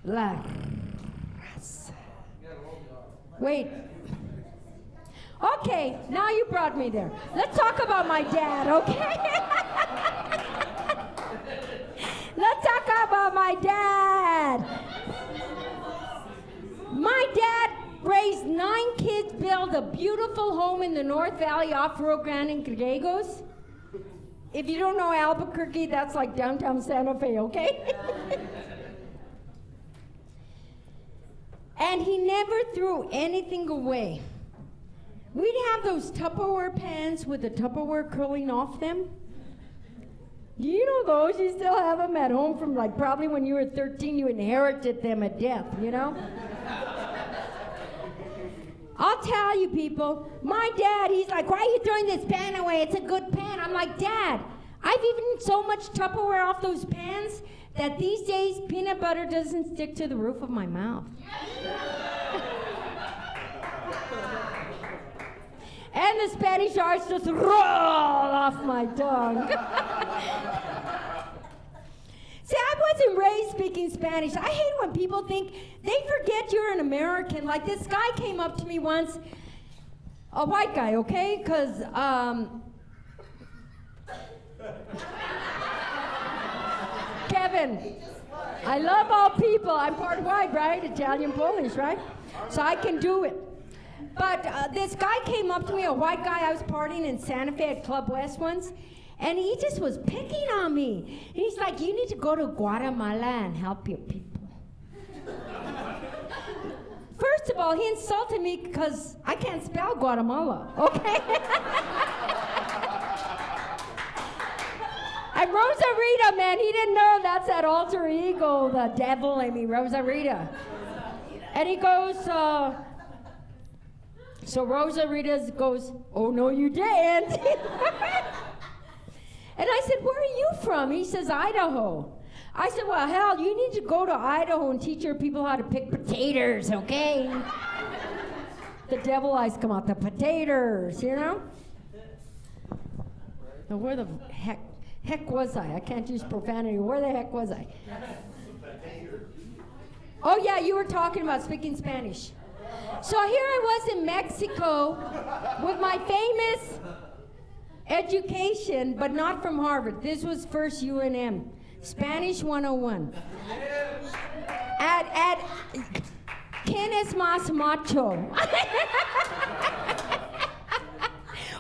La raza. Wait. Okay, now you brought me there. Let's talk about my dad, okay? Let's talk about my dad. My dad raised 9 kids, built a beautiful home in the North Valley off Rio Grande in Gallegos. If you don't know Albuquerque, that's like downtown Santa Fe, okay? And he never threw anything away. We'd have those Tupperware pans with the Tupperware curling off them. Do you know those? You still have them at home from like probably when you were 13, you inherited them at death, you know? I'll tell you people, my dad, he's like, why are you throwing this pan away? It's a good pan. I'm like, Dad, I've eaten so much Tupperware off those pans that these days peanut butter doesn't stick to the roof of my mouth. And the Spanish arts just roll off my tongue. See, I wasn't raised speaking Spanish. I hate when people think they forget you're an American. Like this guy came up to me once, a white guy, okay? Because, Kevin, I love all people. I'm part white, right? Italian, Polish, right? So I can do it. But this guy came up to me, a white guy. I was partying in Santa Fe at Club West once. And he just was picking on me. And he's like, you need to go to Guatemala and help your people. First of all, he insulted me because I can't spell Guatemala, okay? And Rosarita, man, he didn't know that's that alter ego, the devil in me, Rosarita. And he goes, so Rosarita goes, oh, no, you didn't. And I said, where are you from? He says, Idaho. I said, well, hell, you need to go to Idaho and teach your people how to pick potatoes, okay? The devil eyes come out, the potatoes, you know? Now, where the heck was I? I can't use profanity. Where the heck was I? Oh, yeah, you were talking about speaking Spanish. So here I was in Mexico with my famous education, but not from Harvard. This was first UNM, Spanish 101. At ¿Quién es más macho?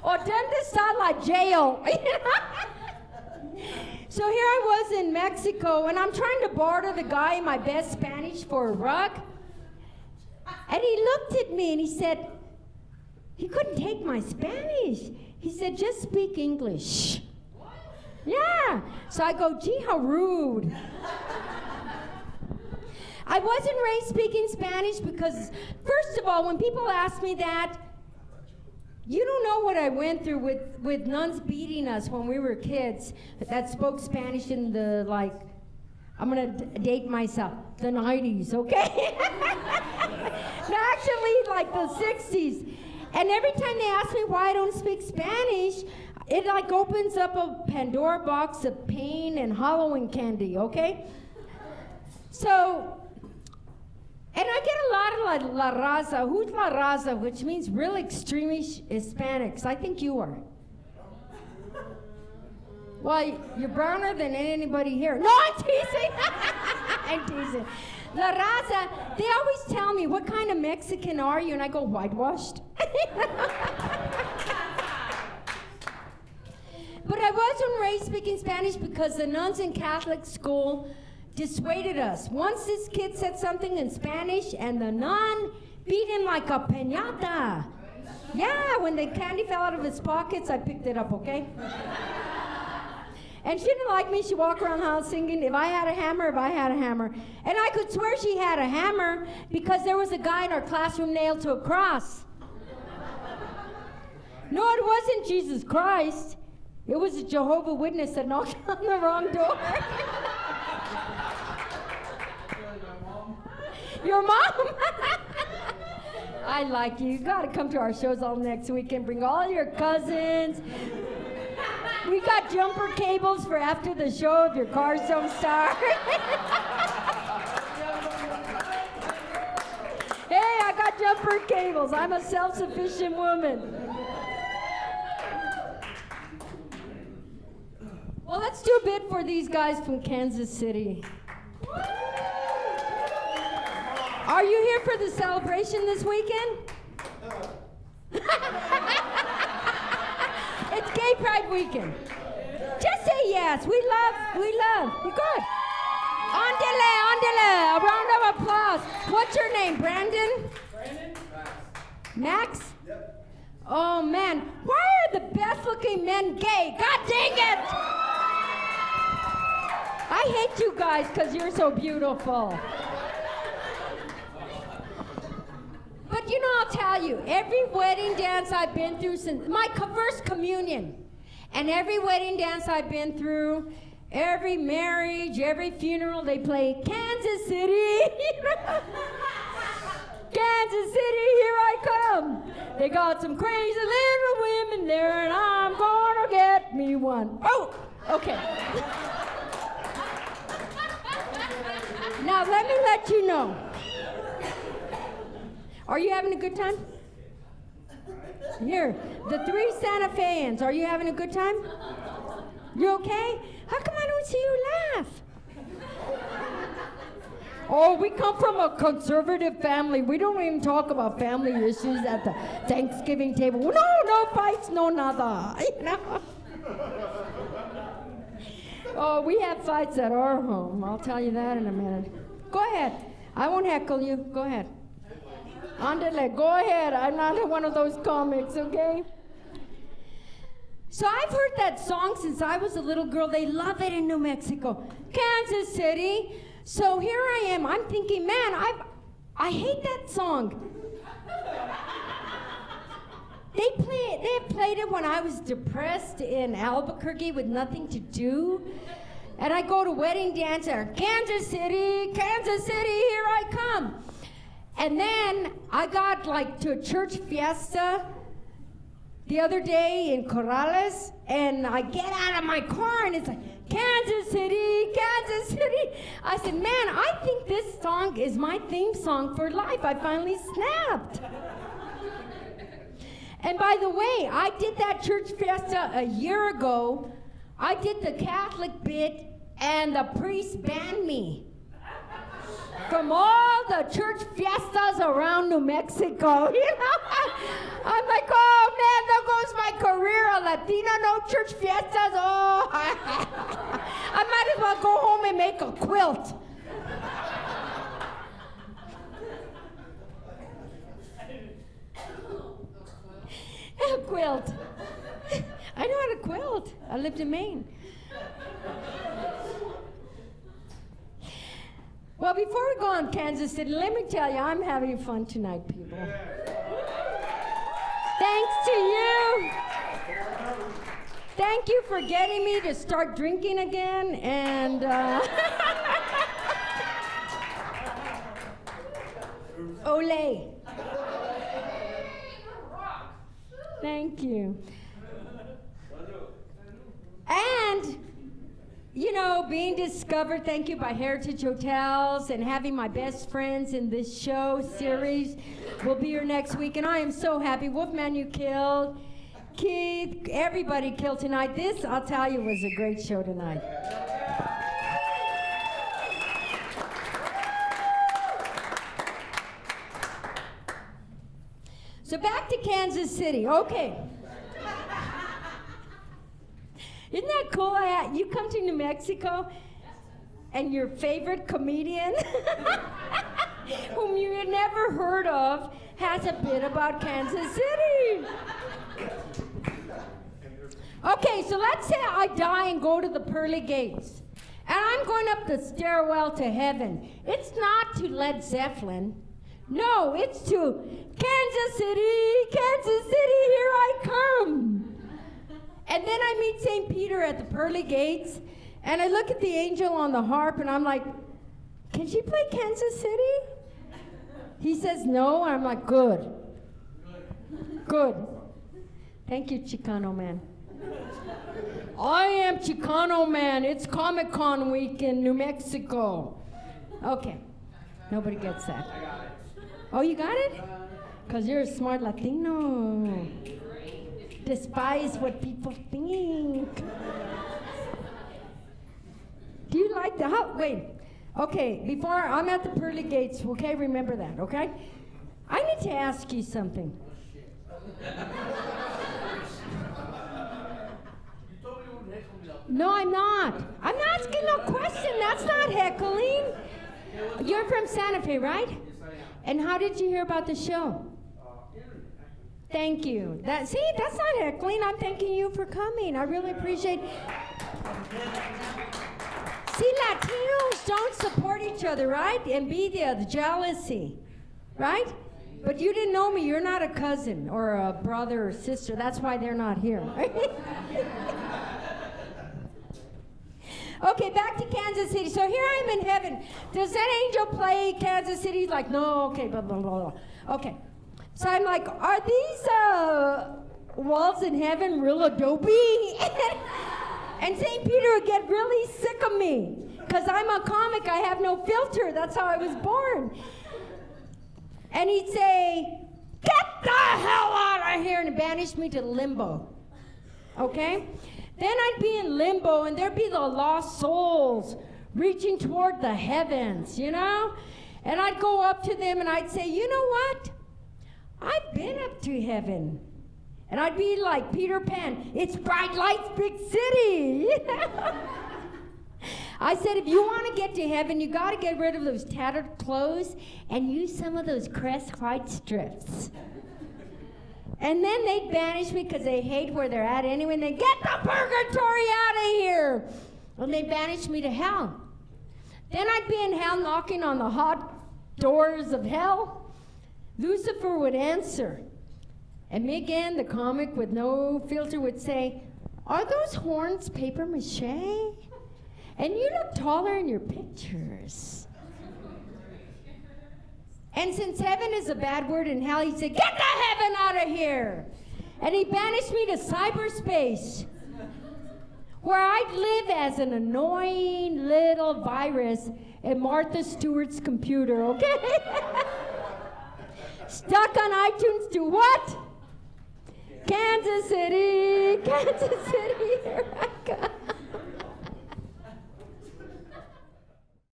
Or ¿Dónde está la jail? So here I was in Mexico, and I'm trying to barter the guy my best Spanish for a rug. And he looked at me and he said, he couldn't take my Spanish. He said, just speak English. Yeah. So I go, gee, how rude. I wasn't raised speaking Spanish because, first of all, when people ask me that, you don't know what I went through with nuns beating us when we were kids that spoke Spanish in the, like, I'm going to date myself, the 90s, okay? No, actually, like the 60s. And every time they ask me why I don't speak Spanish, it like opens up a Pandora box of pain and Halloween candy, okay? So, and I get a lot of la raza. Who's la raza? Which means real extremist Hispanics. I think you are. Well, you're browner than anybody here. No, I'm teasing. I'm teasing. La raza, they always tell me, what kind of Mexican are you? And I go, whitewashed. But I wasn't raised speaking Spanish because the nuns in Catholic school dissuaded us. Once this kid said something in Spanish and the nun beat him like a piñata. Yeah, when the candy fell out of his pockets, I picked it up, okay? And she didn't like me. She walked around the house singing, if I had a hammer, if I had a hammer. And I could swear she had a hammer because there was a guy in our classroom nailed to a cross. No, it wasn't Jesus Christ. It was a Jehovah's Witness that knocked on the wrong door. Your mom? I like you. You got to come to our shows all next weekend. Bring all your cousins. We got jumper cables for after the show if your cars don't start. copper cables. I'm a self-sufficient woman. Well, let's do a bit for these guys from Kansas City. Are you here for the celebration this weekend? It's Gay Pride Weekend. Just say yes. We love. You good? Andele. A round of applause. What's your name, Brandon? Brandon? Max? Yep. Oh, man. Why are the best-looking men gay? God dang it! I hate you guys because you're so beautiful. But you know, I'll tell you, every wedding dance I've been through since my first communion, and every wedding dance I've been through, every marriage, every funeral, they play Kansas City. Kansas City, here I come. They got some crazy little women there, and I'm gonna get me one. Oh, okay. Now let me let you know. Are you having a good time? Here, the 3 Santa Feans, are you having a good time? You okay? How come I don't see you laugh? Oh, we come from a conservative family. We don't even talk about family issues at the Thanksgiving table. No fights, no nada. You know? Oh, we have fights at our home. I'll tell you that in a minute. Go ahead. I won't heckle you. Go ahead. Andale, go ahead. I'm not one of those comics, okay? So I've heard that song since I was a little girl. They love it in New Mexico. Kansas City. So here I am. I'm thinking, man, I hate that song. They played it when I was depressed in Albuquerque with nothing to do. And I go to wedding dance there. Kansas City, here I come. And then I got like to a church fiesta the other day in Corrales, and I get out of my car and it's like, Kansas City. I said, man, I think this song is my theme song for life. I finally snapped. And by the way, I did that church fiesta a year ago. I did the Catholic bit, and the priest banned me from all the church fiestas around New Mexico. You know, I'm like, oh man, there goes my career, a Latina, no church fiestas. Oh, I might as well go home and make a quilt. A quilt. I know how to quilt. I lived in Maine. Well, before we go on Kansas City, let me tell you, I'm having fun tonight, people. Thanks to you. Thank you for getting me to start drinking again, and Olay. Thank you. And, you know, being discovered, thank you, by Heritage Hotels, and having my best friends in this show series will be here next week. And I am so happy. Wolfman, you killed. Keith, everybody killed tonight. This, I'll tell you, was a great show tonight. So back to Kansas City. Okay. Isn't that cool? You come to New Mexico, and your favorite comedian, whom you had never heard of, has a bit about Kansas City. Okay, so let's say I die and go to the pearly gates, and I'm going up the stairwell to heaven. It's not to Led Zeppelin. No, it's to Kansas City, here I come. And then I meet St. Peter at the pearly gates, and I look at the angel on the harp, and I'm like, can she play Kansas City? He says no, and I'm like, good. Thank you, Chicano man. I am Chicano man. It's Comic-Con week in New Mexico. Okay, nobody gets that. Oh, you got it? Because you're a smart Latino. Despise what people think. Do you like the house? Wait. Okay, before I'm at the pearly gates, okay? Remember that, okay? I need to ask you something. No, I'm not. I'm asking no question. That's not heckling. You're from Santa Fe, right? And how did you hear about the show? Thank you. That's not heckling. I'm thanking you for coming. I really appreciate. See, Latinos don't support each other, right? Envidia, the jealousy, right? But you didn't know me. You're not a cousin or a brother or sister. That's why they're not here. Okay, back to Kansas City. So here I am in heaven. Does that angel play Kansas City? He's like, no, okay, blah, blah, blah, blah. Okay. So I'm like, are these walls in heaven real adobe? And St. Peter would get really sick of me because I'm a comic. I have no filter. That's how I was born. And he'd say, get the hell out of here, and banish me to limbo. Okay? Then I'd be in limbo, and there'd be the lost souls reaching toward the heavens, you know? And I'd go up to them, and I'd say, you know what? I've been up to heaven. And I'd be like Peter Pan, it's bright lights, big city. I said, if you want to get to heaven, you got to get rid of those tattered clothes and use some of those Crest white strips. And then they'd banish me because they hate where they're at anyway, and they get the purgatory out of here. And they banish me to hell. Then I'd be in hell knocking on the hot doors of hell. Lucifer would answer. And me again, the comic with no filter, would say, are those horns paper mache? And you look taller in your pictures. And since heaven is a bad word in hell, he'd say, get the heaven out of here. And he banished me to cyberspace, where I'd live as an annoying little virus in Martha Stewart's computer, okay? Stuck on iTunes to what? Kansas City, here I come.